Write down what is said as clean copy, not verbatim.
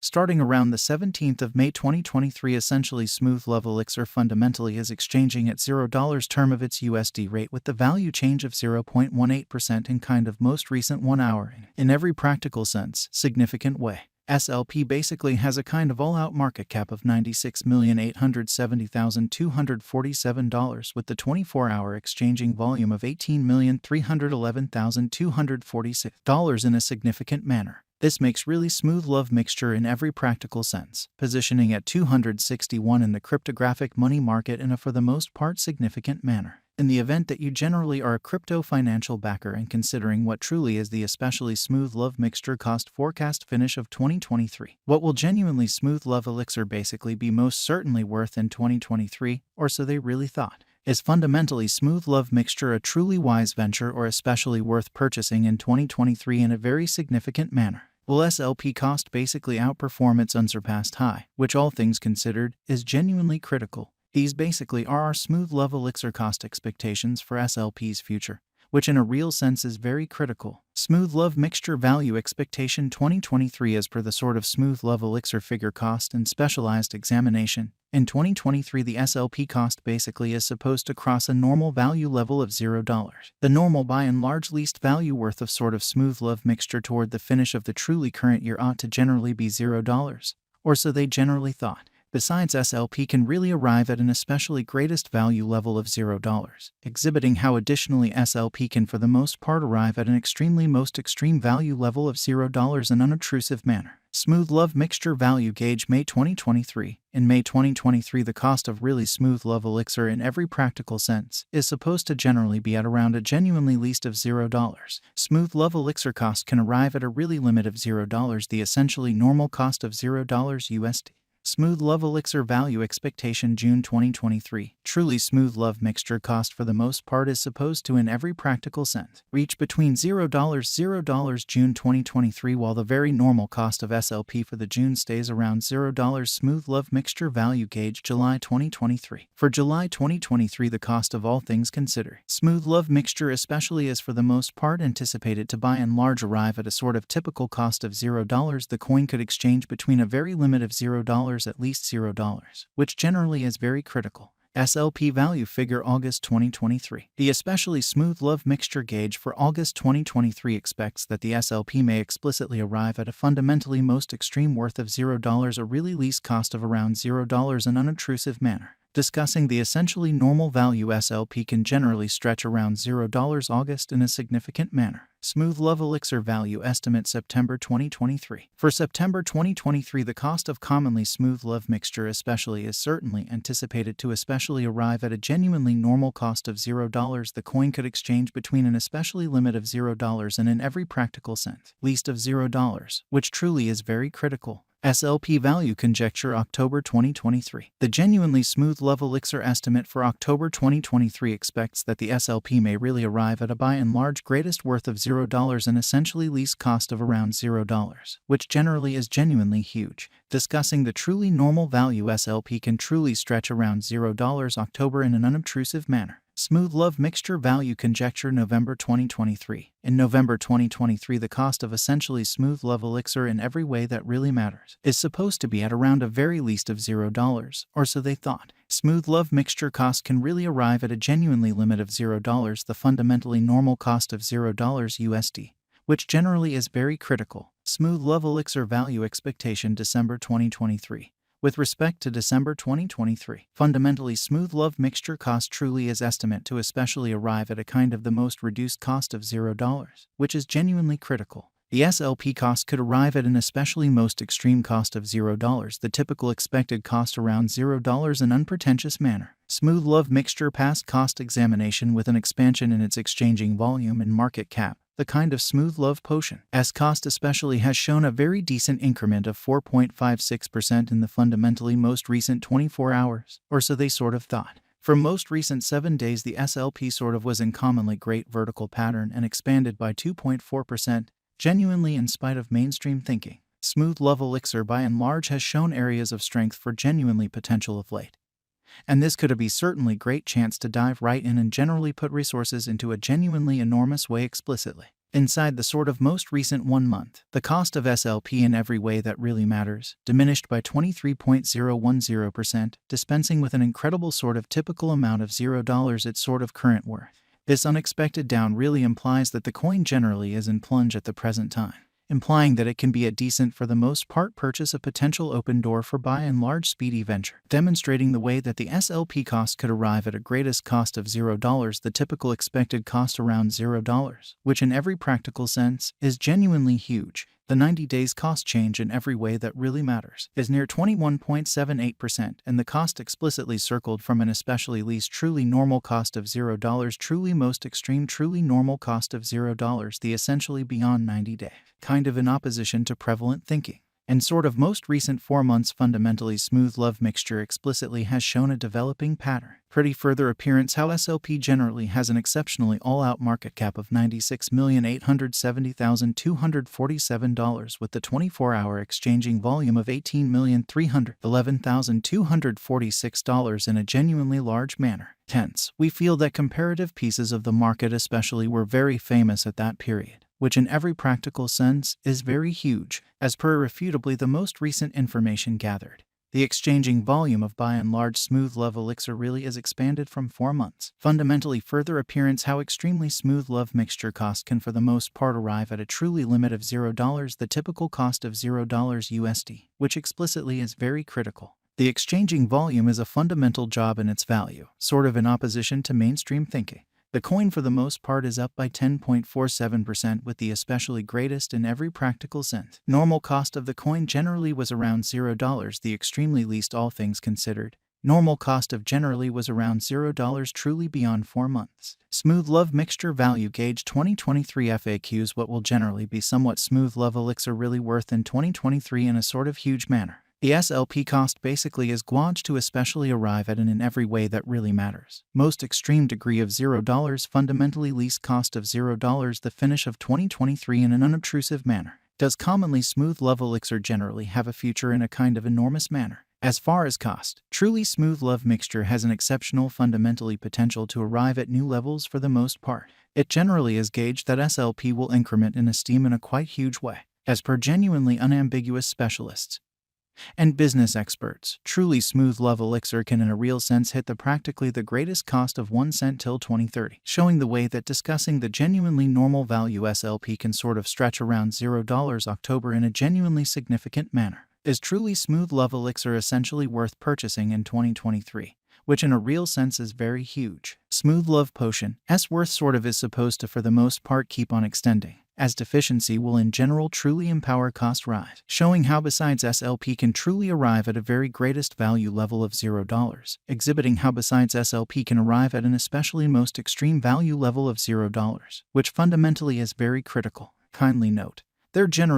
Starting around the 17th of May 2023, essentially Smooth Love Elixir fundamentally is exchanging at $0 term of its USD rate with the value change of 0.18% in kind of most recent 1 hour. In every practical sense, significant way. SLP basically has a kind of all-out market cap of $96,870,247 with the 24-hour exchanging volume of $18,311,246 in a significant manner. This makes really Smooth Love Mixture in every practical sense, positioning at 261 in the cryptographic money market in a for the most part significant manner. In the event that you generally are a crypto financial backer and considering what truly is the especially Smooth Love Mixture cost forecast finish of 2023, what will genuinely Smooth Love Elixir basically be most certainly worth in 2023, or so they really thought? Is fundamentally Smooth Love Mixture a truly wise venture or especially worth purchasing in 2023 in a very significant manner? Will SLP cost basically outperform its unsurpassed high, which all things considered, is genuinely critical? These basically are our Smooth Love Elixir cost expectations for SLP's future, which in a real sense is very critical. Smooth Love Mixture value expectation 2023 as per the sort of Smooth Love Elixir figure cost and specialized examination. In 2023 the SLP cost basically is supposed to cross a normal value level of $0. The normal by and large least value worth of sort of Smooth Love Mixture toward the finish of the truly current year ought to generally be $0, or so they generally thought. Besides, SLP can really arrive at an especially greatest value level of $0, exhibiting how additionally SLP can for the most part arrive at an extremely most extreme value level of $0 in unobtrusive manner. Smooth Love Mixture value gauge May 2023. In May 2023 the cost of really Smooth Love Elixir in every practical sense is supposed to generally be at around a genuinely least of $0. Smooth Love Elixir cost can arrive at a really limit of $0, the essentially normal cost of $0 USD. Smooth Love Elixir value expectation June 2023. Truly Smooth Love Mixture cost for the most part is supposed to in every practical sense reach between $0 June 2023 while the very normal cost of SLP for the June stays around $0. Smooth Love Mixture value gauge July 2023. For July 2023 the cost of all things considered, Smooth Love Mixture especially is for the most part anticipated to by and large arrive at a sort of typical cost of $0. The coin could exchange between a very limit of $0 at least $0, which generally is very critical. SLP value figure August 2023. The especially Smooth Love Mixture gauge for August 2023 expects that the SLP may explicitly arrive at a fundamentally most extreme worth of $0, a really least cost of around $0 in unobtrusive manner. Discussing the essentially normal value SLP can generally stretch around $0 August in a significant manner. Smooth Love Elixir value estimate September 2023. For September 2023 the cost of commonly Smooth Love Mixture especially is certainly anticipated to especially arrive at a genuinely normal cost of $0. The coin could exchange between an especially limit of $0 and in every practical sense least of $0, which truly is very critical. SLP value conjecture October 2023. The genuinely Smooth Love Elixir estimate for October 2023 expects that the SLP may really arrive at a by and large greatest worth of $0 and essentially least cost of around $0, which generally is genuinely huge. Discussing the truly normal value SLP can truly stretch around $0 October in an unobtrusive manner. Smooth Love Mixture value conjecture November 2023. In November 2023 the cost of essentially Smooth Love Elixir in every way that really matters is supposed to be at around a very least of $0, or so they thought. Smooth Love Mixture cost can really arrive at a genuinely limit of $0, the fundamentally normal cost of $0 USD, which generally is very critical. Smooth Love Elixir value expectation December 2023. With respect to December 2023, fundamentally Smooth Love Mixture cost truly is estimate to especially arrive at a kind of the most reduced cost of $0, which is genuinely critical. The SLP cost could arrive at an especially most extreme cost of $0, the typical expected cost around $0 in unpretentious manner. Smooth Love Mixture past cost examination with an expansion in its exchanging volume and market cap. The kind of Smooth Love Potion S cost especially has shown a very decent increment of 4.56% in the fundamentally most recent 24 hours, or so they sort of thought. For most recent 7 days the SLP sort of was in commonly great vertical pattern and expanded by 2.4%, genuinely in spite of mainstream thinking. Smooth Love Elixir by and large has shown areas of strength for genuinely potential of late. And this could be certainly great chance to dive right in and generally put resources into a genuinely enormous way explicitly. Inside the sort of most recent 1 month, the cost of SLP in every way that really matters diminished by 23.010%, dispensing with an incredible sort of typical amount of $0 its sort of current worth. This unexpected down really implies that the coin generally is in plunge at the present time, implying that it can be a decent for the most part purchase a potential open door for by and large speedy venture, demonstrating the way that the SLP cost could arrive at a greatest cost of $0, the typical expected cost around $0, which in every practical sense is genuinely huge. The 90 days cost change in every way that really matters is near 21.78%, and the cost explicitly circled from an especially least truly normal cost of $0, truly most extreme truly normal cost of $0, the essentially beyond 90-day, kind of in opposition to prevalent thinking. And sort of most recent 4 months fundamentally smooth love mixture explicitly has shown a developing pattern. Pretty further appearance how SLP generally has an exceptionally all-out market cap of $96,870,247 with the 24-hour exchanging volume of $18,311,246 in a genuinely large manner. Hence, we feel that comparative pieces of the market especially were very famous at that period, which in every practical sense is very huge, as per irrefutably the most recent information gathered. The exchanging volume of by and large smooth love elixir really is expanded from 4 months. Fundamentally further appearance how extremely smooth love mixture cost can for the most part arrive at a truly limit of $0, the typical cost of $0 USD, which explicitly is very critical. The exchanging volume is a fundamental job in its value, sort of in opposition to mainstream thinking. The coin for the most part is up by 10.47% with the especially greatest in every practical sense. Normal cost of the coin generally was around $0, the extremely least all things considered. Normal cost of generally was around $0 truly beyond 4 months. Smooth love mixture value gauge 2023 FAQs what will generally be somewhat smooth love elixir really worth in 2023 in a sort of huge manner. The SLP cost basically is gauged to especially arrive at an in every way that really matters most extreme degree of $0, fundamentally least cost of $0, the finish of 2023 in an unobtrusive manner. Does commonly smooth love elixir generally have a future in a kind of enormous manner? As far as cost, truly smooth love mixture has an exceptional fundamentally potential to arrive at new levels for the most part. It generally is gauged that SLP will increment in esteem in a quite huge way, as per genuinely unambiguous specialists and business experts. Truly smooth love elixir can in a real sense hit the practically the greatest cost of 1 cent till 2030, showing the way that discussing the genuinely normal value SLP can sort of stretch around $0 October in a genuinely significant manner. Is truly smooth love elixir essentially worth purchasing in 2023? Which in a real sense is very huge. Smooth love potion worth sort of is supposed to for the most part keep on extending, as deficiency will in general truly empower cost rise, showing how besides SLP can truly arrive at a very greatest value level of $0, exhibiting how besides SLP can arrive at an especially most extreme value level of $0, which fundamentally is very critical. Kindly note, their general